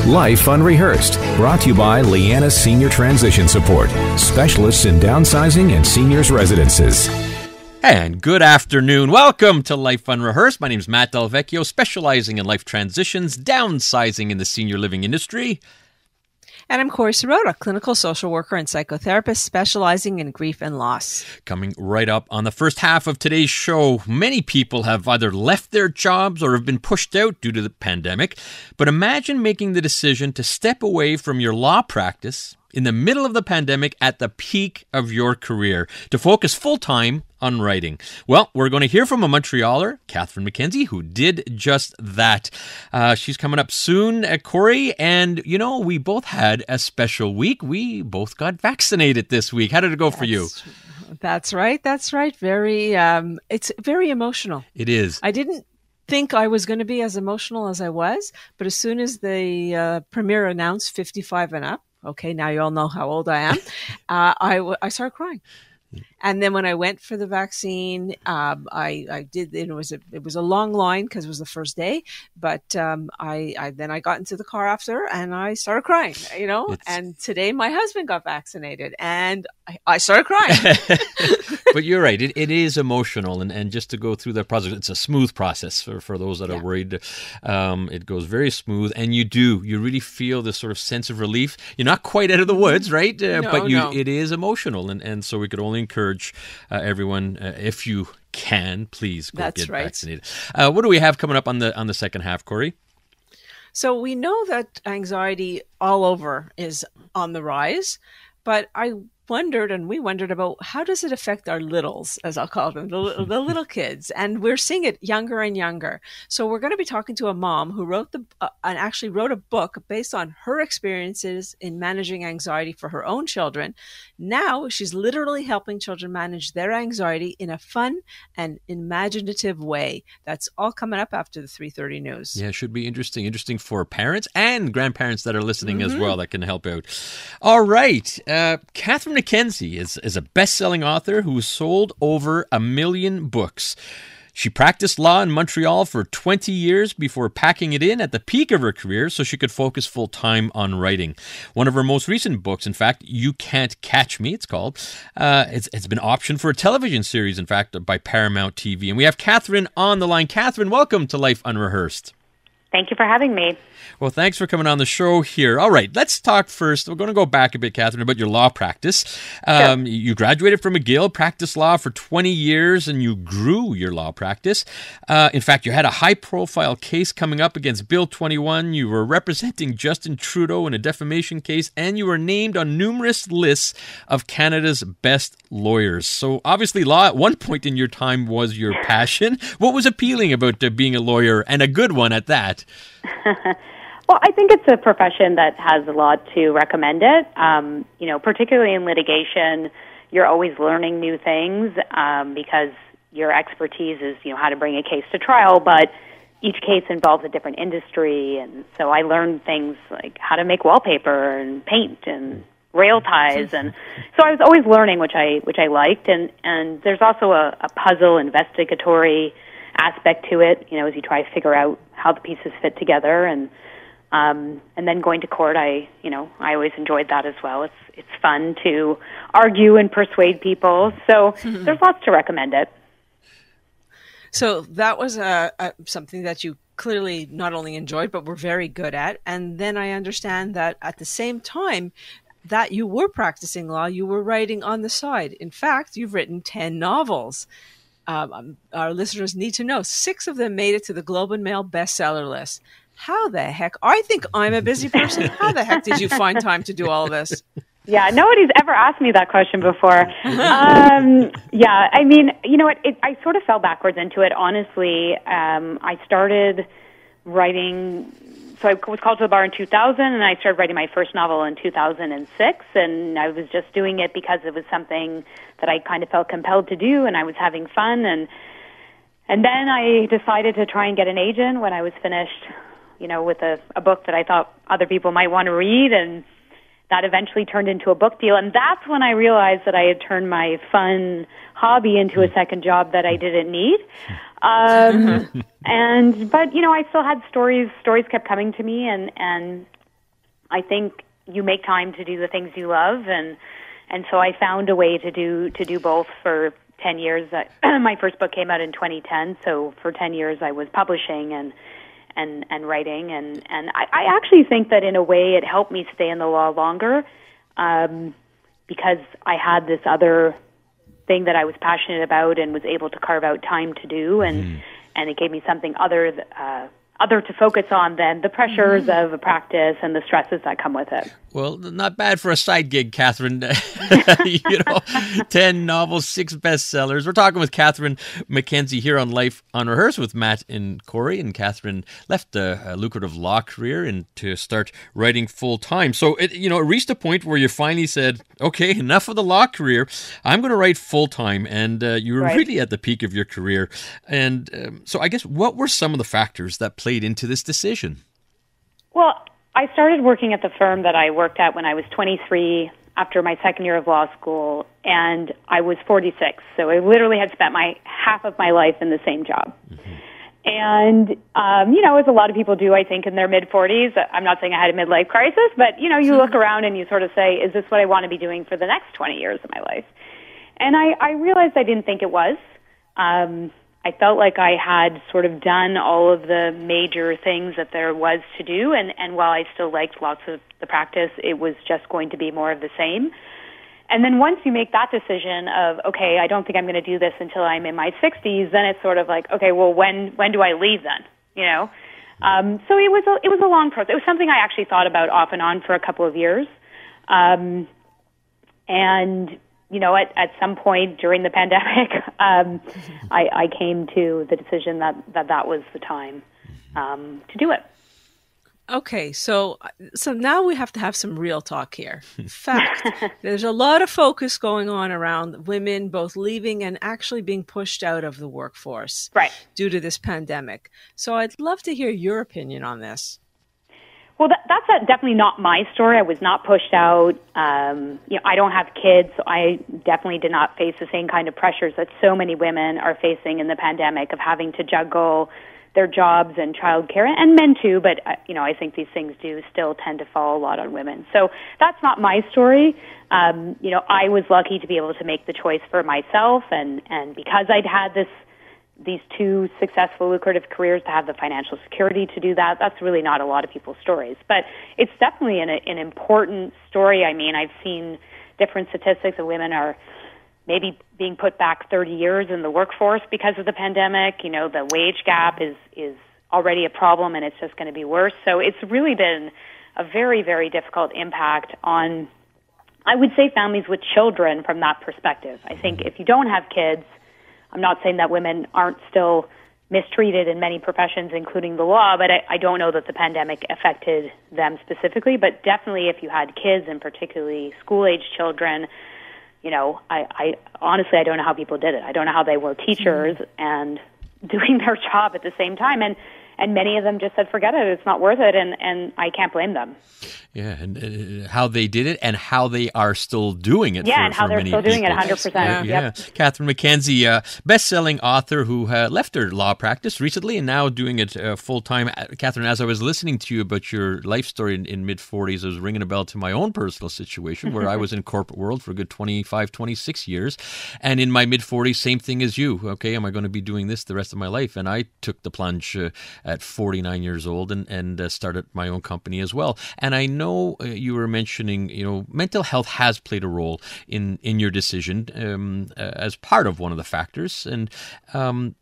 Life Unrehearsed, brought to you by Leanna Senior Transition Support, specialists in downsizing and seniors residences. And good afternoon. Welcome to Life Unrehearsed. My name is Matt Delvecchio, specializing in life transitions, downsizing in the senior living industry. And I'm Corrie Sirota, clinical social worker and psychotherapist specializing in grief and loss. Coming right up on the first half of today's show, many people have either left their jobs or have been pushed out due to the pandemic. But imagine making the decision to step away from your law practice in the middle of the pandemic at the peak of your career to focus full-time on writing. Well, we're going to hear from a Montrealer, Catherine McKenzie, who did just that. She's coming up soon, Corrie, and you know, we both had a special week. We both got vaccinated this week. How did it go for you? That's right. Very, it's very emotional. It is. I didn't think I was going to be as emotional as I was, but as soon as the premier announced 55 and up, okay, now you all know how old I am, I started crying. And then when I went for the vaccine, I did. It was a long line because it was the first day. But I got into the car after and I started crying. You know. And today my husband got vaccinated and I started crying. But you're right. It is emotional, and just to go through that process, it's a smooth process for those that are worried. It goes very smooth, and you really feel this sort of sense of relief. You're not quite out of the woods, right? But it is emotional, and so we could only encourage everyone, if you can, please go get vaccinated. What do we have coming up on the second half, Corrie? So we know that anxiety all over is on the rise, but we wondered about how does it affect our littles, as I'll call them, the little kids, and we're seeing it younger and younger. So we're going to be talking to a mom who wrote a book based on her experiences in managing anxiety for her own children. Now she's literally helping children manage their anxiety in a fun and imaginative way. That's all coming up after the 3:30 news. Yeah, it should be interesting for parents and grandparents that are listening as well that can help out. All right, Catherine McKenzie is a best-selling author who sold over 1 million books. She practiced law in Montreal for 20 years before packing it in at the peak of her career so she could focus full-time on writing. One of her most recent books, in fact, You Can't Catch Me, it's called. It's been optioned for a television series, in fact, by Paramount TV. And we have Catherine on the line. Catherine, welcome to Life Unrehearsed. Thank you for having me. Well, thanks for coming on the show here. All right, let's talk first. We're going to go back a bit, Catherine, about your law practice. Sure. You graduated from McGill, practiced law for 20 years, and you grew your law practice. In fact, you had a high-profile case coming up against Bill 21. You were representing Justin Trudeau in a defamation case, and you were named on numerous lists of Canada's best lawyers. So obviously, law at one point in your time was your passion. What was appealing about being a lawyer, and a good one at that? Well, I think it's a profession that has a lot to recommend it. Particularly in litigation, you're always learning new things because your expertise is, how to bring a case to trial, but each case involves a different industry, and so I learned things like how to make wallpaper and paint and rail ties, and so I was always learning, which I liked, and there's also a puzzle investigatory aspect to it, as you try to figure out how the pieces fit together, and then going to court, I always enjoyed that as well. It's fun to argue and persuade people, so there's lots to recommend it. So that was something that you clearly not only enjoyed, but were very good at. And then I understand that at the same time that you were practicing law, you were writing on the side. In fact, you've written 10 novels. Our listeners need to know 6 of them made it to the Globe and Mail bestseller list. How the heck? I think I'm a busy person. How the heck did you find time to do all this? Yeah, nobody's ever asked me that question before. Yeah, I mean, you know what? I sort of fell backwards into it, honestly. I started writing, so I was called to the bar in 2000, and I started writing my first novel in 2006, and I was just doing it because it was something that I kind of felt compelled to do, and I was having fun, and then I decided to try and get an agent when I was finished, with a book that I thought other people might want to read, and that eventually turned into a book deal. And that's when I realized that I had turned my fun hobby into a second job that I didn't need. But I still had stories kept coming to me, and I think you make time to do the things you love, and so I found a way to do both for 10 years. My first book came out in 2010, so for 10 years I was publishing and writing, and I actually think that in a way it helped me stay in the law longer, because I had this other thing that I was passionate about and was able to carve out time to do, and it gave me something other to focus on than the pressures of a practice and the stresses that come with it. Well, not bad for a side gig, Catherine. 10 novels, 6 bestsellers. We're talking with Catherine McKenzie here on Life on Rehearse with Matt and Corrie. And Catherine left a lucrative law career and to start writing full time. So it reached a point where you finally said, okay, enough of the law career. I'm going to write full time. And you were really at the peak of your career. And so I guess what were some of the factors that played into this decision? Well, I started working at the firm that I worked at when I was 23 after my second year of law school, and I was 46. So I literally had spent half of my life in the same job. And, as a lot of people do, I think, in their mid-40s, I'm not saying I had a midlife crisis, but, you look around and you sort of say, is this what I want to be doing for the next 20 years of my life? And I realized I didn't think it was. I felt like I had sort of done all of the major things that there was to do, and while I still liked lots of the practice, it was just going to be more of the same. And then once you make that decision of, okay, I don't think I'm going to do this until I'm in my 60s, then it's sort of like, okay, well, when do I leave then? So it was a long process. It was something I actually thought about off and on for a couple of years. At some point during the pandemic, I came to the decision that was the time to do it. Okay, so now we have to have some real talk here. Fact, there's a lot of focus going on around women both leaving and actually being pushed out of the workforce due to this pandemic. So I'd love to hear your opinion on this. Well, that's definitely not my story. I was not pushed out. I don't have kids, so I definitely did not face the same kind of pressures that so many women are facing in the pandemic of having to juggle their jobs and childcare, and men too, but I think these things do still tend to fall a lot on women. So that's not my story. I was lucky to be able to make the choice for myself, and because I'd had these 2 successful, lucrative careers, to have the financial security to do that. That's really not a lot of people's stories. But it's definitely an important story. I mean, I've seen different statistics that women are maybe being put back 30 years in the workforce because of the pandemic. The wage gap is already a problem, and it's just going to be worse. So it's really been a very, very difficult impact on, I would say, families with children from that perspective. I think if you don't have kids, I'm not saying that women aren't still mistreated in many professions, including the law, but I don't know that the pandemic affected them specifically. But definitely if you had kids, and particularly school-age children, I honestly, I don't know how people did it. I don't know how they were teachers and doing their job at the same time. And many of them just said, forget it, it's not worth it, and I can't blame them. Yeah, and how they did it and how they are still doing it. Yeah, and how they're still doing it 100%. Yep. Catherine McKenzie, best-selling author who left her law practice recently and now doing it full-time. Catherine, as I was listening to you about your life story in mid-40s, I was ringing a bell to my own personal situation where I was in corporate world for a good 25, 26 years. And in my mid-40s, same thing as you. Okay, am I going to be doing this the rest of my life? And I took the plunge at 49 years old and started my own company as well. And I know you were mentioning, mental health has played a role in your decision as part of one of the factors. And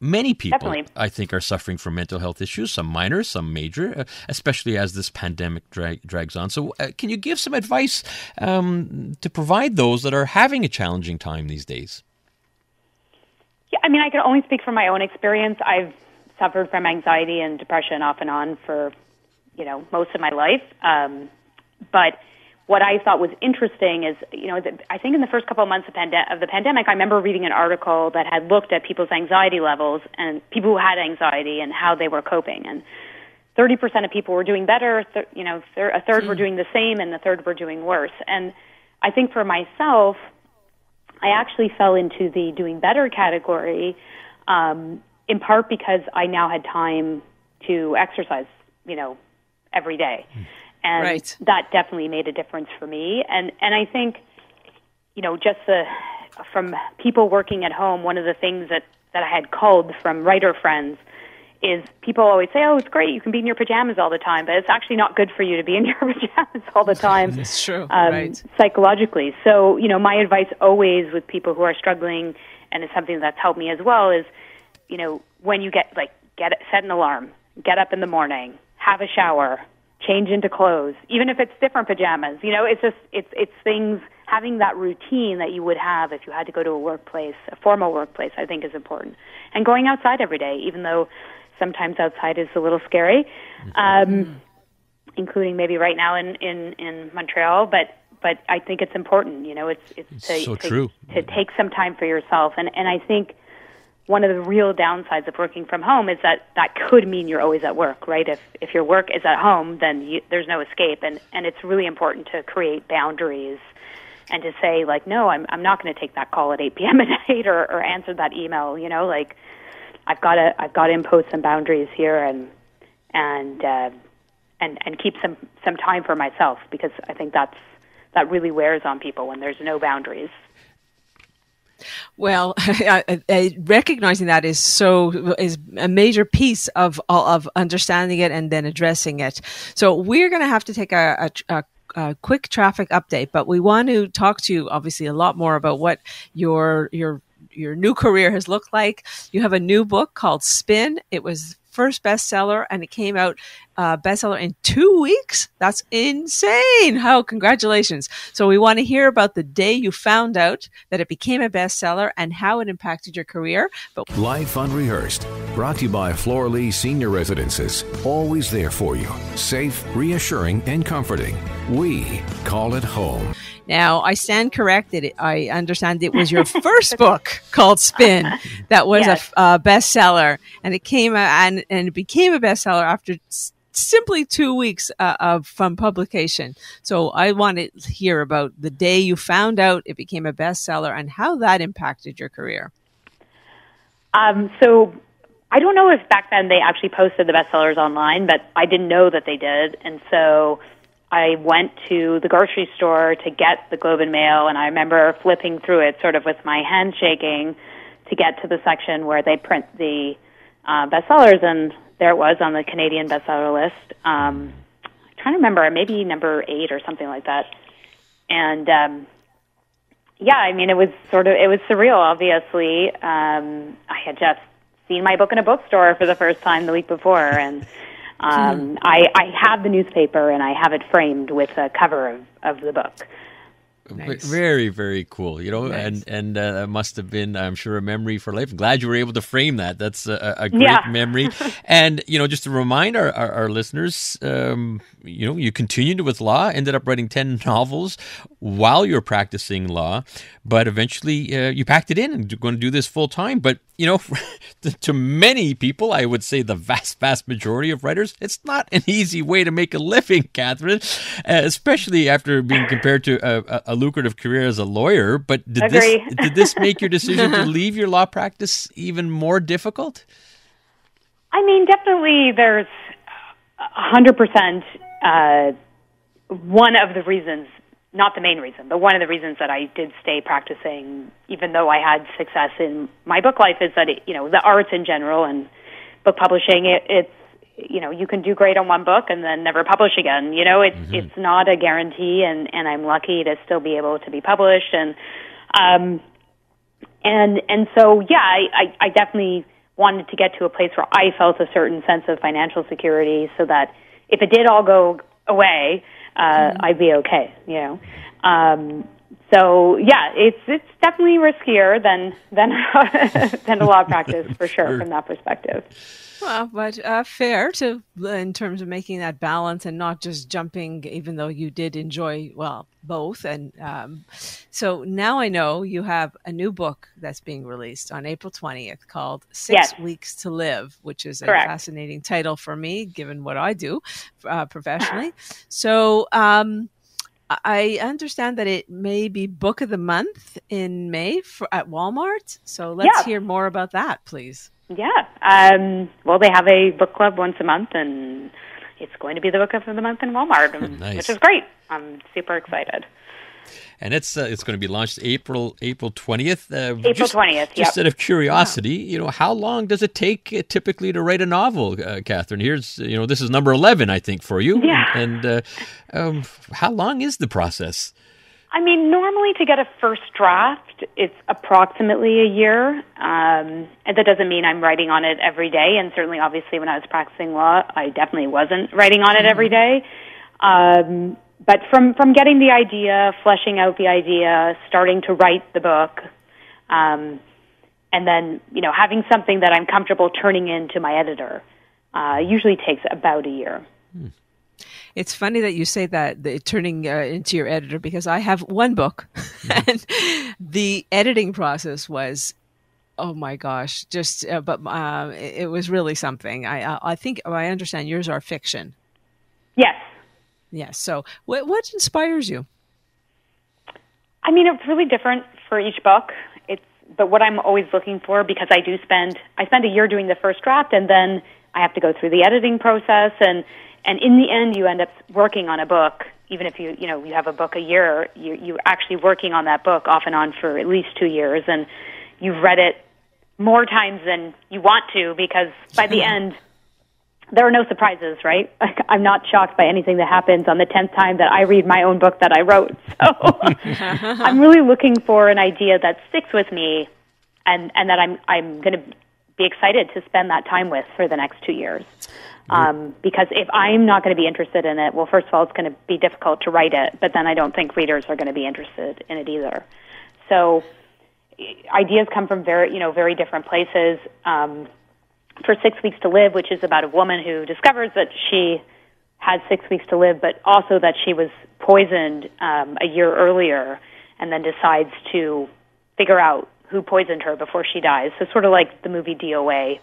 many people, definitely, I think, are suffering from mental health issues, some minor, some major, especially as this pandemic drags on. So can you give some advice to provide those that are having a challenging time these days? Yeah, I mean, I can only speak from my own experience. I've suffered from anxiety and depression off and on for, most of my life. But what I thought was interesting is, I think in the first couple of months of the pandemic, I remember reading an article that had looked at people's anxiety levels and people who had anxiety and how they were coping. And 30% of people were doing better, a third were doing the same, and a third were doing worse. And I think for myself, I actually fell into the doing better category, in part because I now had time to exercise, every day. And Right. that definitely made a difference for me. And I think, just from people working at home, one of the things that I had culled from writer friends is people always say, oh, it's great, you can be in your pajamas all the time, but it's actually not good for you to be in your pajamas all the time. That's true, right. Psychologically. So, my advice always with people who are struggling, and it's something that's helped me as well, is, when you set an alarm, get up in the morning, have a shower, change into clothes, even if it's different pajamas. It's things, having that routine that you would have if you had to go to a formal workplace, I think is important. And going outside every day, even though sometimes outside is a little scary, including maybe right now in Montreal, but I think it's important, to take some time for yourself. And I think one of the real downsides of working from home is that could mean you're always at work, right? If your work is at home, then there's no escape. And it's really important to create boundaries and to say, no, I'm not going to take that call at 8 p.m. at night or answer that email, I've got to impose some boundaries here and keep some time for myself, because I think that really wears on people when there's no boundaries. Well, recognizing that is a major piece of understanding it and then addressing it. So we're going to have to take a quick traffic update, but we want to talk to you obviously a lot more about what your new career has looked like. You have a new book called Spin. It was first bestseller, and it came out bestseller in 2 weeks. That's insane. Congratulations. So we want to hear about the day you found out that it became a bestseller and how it impacted your career. But Life Unrehearsed, brought to you by Flora-Lee Senior Residences. Always there for you. Safe, reassuring, and comforting. We call it home. now, I stand corrected. I understand it was your first book called Spin that was Yes. a bestseller, and it came and it became a bestseller after simply 2 weeks from publication. So I want to hear about the day you found out it became a bestseller and how that impacted your career. So I don't know if back then they actually posted the bestsellers online, but I didn't know that they did. And so I went to the grocery store to get the Globe and Mail, and I remember flipping through it sort of with my hand shaking to get to the section where they print the bestsellers, and there it was on the Canadian bestseller list. I'm trying to remember, maybe number 8 or something like that. And yeah, I mean, it was surreal, obviously. I had just seen my book in a bookstore for the first time the week before, and I have the newspaper, and I have it framed with a cover of the book. Nice. Very, very cool. You know, Nice. and that must have been, I'm sure, a memory for life. I'm glad you were able to frame that. That's a great memory. And, you know, just to remind our listeners, you know, you continued with law, ended up writing 10 novels while you were practicing law, but eventually you packed it in and you're going to do this full time. But, you know, to many people, I would say the vast, vast majority of writers, it's not an easy way to make a living, Catherine, especially after being compared to a lucrative career as a lawyer. But did this make your decision to leave your law practice even more difficult? I mean, definitely there's 100% one of the reasons, not the main reason, but one of the reasons that I did stay practicing, even though I had success in my book life, is that, you know, the arts in general and book publishing, it's, you know, you can do great on one book and then never publish again. You know, it's not a guarantee, and I'm lucky to still be able to be published. And so, yeah, I definitely wanted to get to a place where I felt a certain sense of financial security, so that if it did all go away, I'd be okay, you know. So yeah, it's definitely riskier than a law practice, for sure, from that perspective. Well, but fair to in terms of making that balance and not just jumping, even though you did enjoy, well, both. And so now I know you have a new book that's being released on April 20th called 6 Weeks to Live, which is a fascinating title for me, given what I do professionally. So I understand that it may be Book of the Month in May at Walmart. So let's hear more about that, please. Yeah. Well, they have a book club once a month, and it's going to be the book of the month in Walmart, Nice. which is great. I'm super excited. And it's going to be launched April 20th. April 20th, Just out of curiosity, how long does it take typically to write a novel, Catherine? Here's, this is number 11, I think, for you. Yeah. And how long is the process? I mean, normally to get a first draft, it's approximately a year. And that doesn't mean I'm writing on it every day. And certainly, obviously, when I was practicing law, I definitely wasn't writing on it every day. But from getting the idea, fleshing out the idea, starting to write the book, and then, having something that I'm comfortable turning into my editor, usually takes about a year. It's funny that you say that, turning into your editor, because I have one book and the editing process was, oh my gosh, it was really something. I think I understand yours are fiction. Yes. Yes. So what inspires you? I mean, it's really different for each book. But what I'm always looking for, because I spend a year doing the first draft, and then I have to go through the editing process, and in the end, you end up working on a book. Even if you have a book a year, you're actually working on that book off and on for at least 2 years, and you've read it more times than you want to, because by the end, there are no surprises, right? I'm not shocked by anything that happens on the 10th time that I read my own book that I wrote. So I'm really looking for an idea that sticks with me, and that I'm going to be excited to spend that time with for the next 2 years. Because if I'm not going to be interested in it, well, first of all, it's going to be difficult to write it, but then I don't think readers are going to be interested in it either. So ideas come from very different places. For 6 Weeks to Live, which is about a woman who discovers that she has 6 weeks to live, but also that she was poisoned a year earlier, and then decides to figure out who poisoned her before she dies. So sort of like the movie DOA.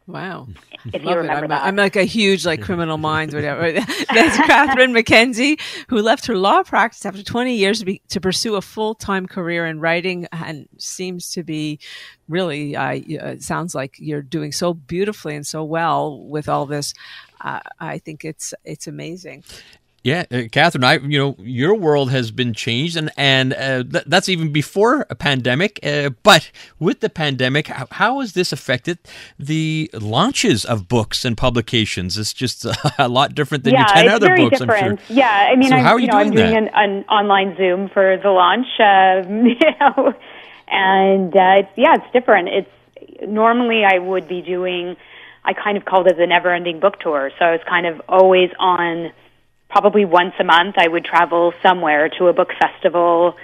Wow. If you remember that. I'm like a huge Criminal Minds, whatever. That's Catherine McKenzie, who left her law practice after 20 years to pursue a full-time career in writing, and seems to be really, it sounds like you're doing so beautifully and so well with all this. I think it's amazing. Yeah, Catherine, your world has been changed, and that's even before a pandemic. But with the pandemic, how has this affected the launches of books and publications? It's just a lot different than your 10 other books, different. I'm sure. Yeah, I mean, so how are you doing I'm doing an online Zoom for the launch, and it's different. It's normally I would be doing, I kind of called it the never-ending book tour, so I was kind of always on. Probably once a month, I would travel somewhere to a book festival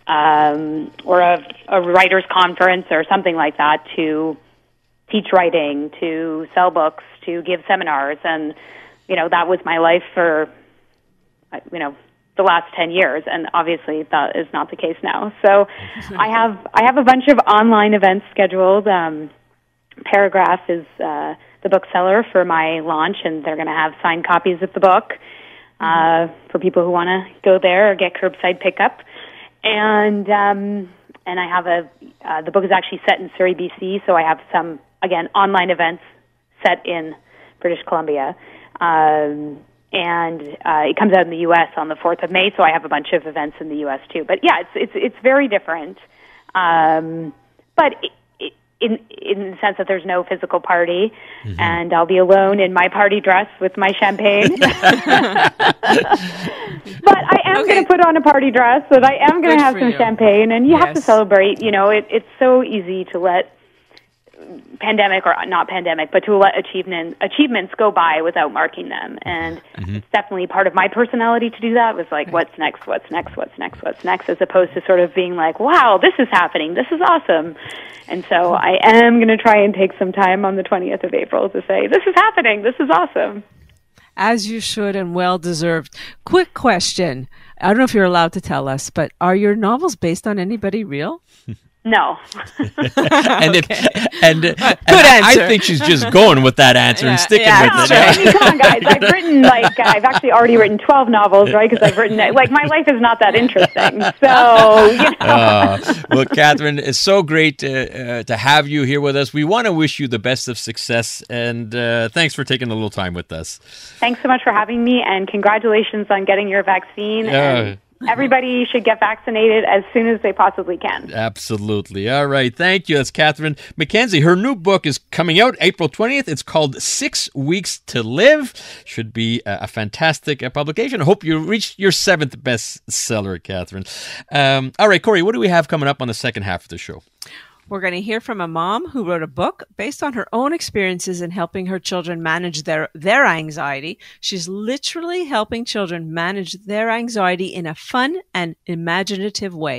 or a writer's conference or something like that to teach writing, to sell books, to give seminars. And, that was my life for, the last 10 years. And obviously that is not the case now. So I have a bunch of online events scheduled. Paragraph is the bookseller for my launch, and they're going to have signed copies of the book. For people who want to go there or get curbside pickup. And I have the book is actually set in Surrey, BC, so I have some, again, online events set in British Columbia. And it comes out in the U.S. on the 4th of May, so I have a bunch of events in the U.S. too. But yeah, it's very different. But in the sense that there's no physical party, and I'll be alone in my party dress with my champagne. But I am going to put on a party dress, and I am going to have some champagne, and you have to celebrate. It's so easy to let pandemic, or not pandemic, but to let achievements go by without marking them. And it's definitely part of my personality to do that, was like, what's next, as opposed to sort of being like, wow, this is happening, this is awesome. And so I am going to try and take some time on the 20th of April to say, this is happening, this is awesome. As you should, and well deserved. Quick question. I don't know if you're allowed to tell us, but are your novels based on anybody real? No. And I answer. think she's just going with that answer and sticking with it. I mean, come on, guys. I've actually already written 12 novels, right? Because I've written, my life is not that interesting. So, Well, Catherine, it's so great to have you here with us. We want to wish you the best of success, and thanks for taking a little time with us. Thanks so much for having me, and congratulations on getting your vaccine. And everybody should get vaccinated as soon as they possibly can. Absolutely. All right. Thank you. That's Catherine McKenzie. Her new book is coming out April 20th. It's called 6 Weeks to Live. Should be a fantastic publication. I hope you reached your 7th bestseller, Catherine. All right, Corrie, what do we have coming up on the second half of the show? We're going to hear from a mom who wrote a book based on her own experiences in helping her children manage their anxiety. She's literally helping children manage their anxiety in a fun and imaginative way.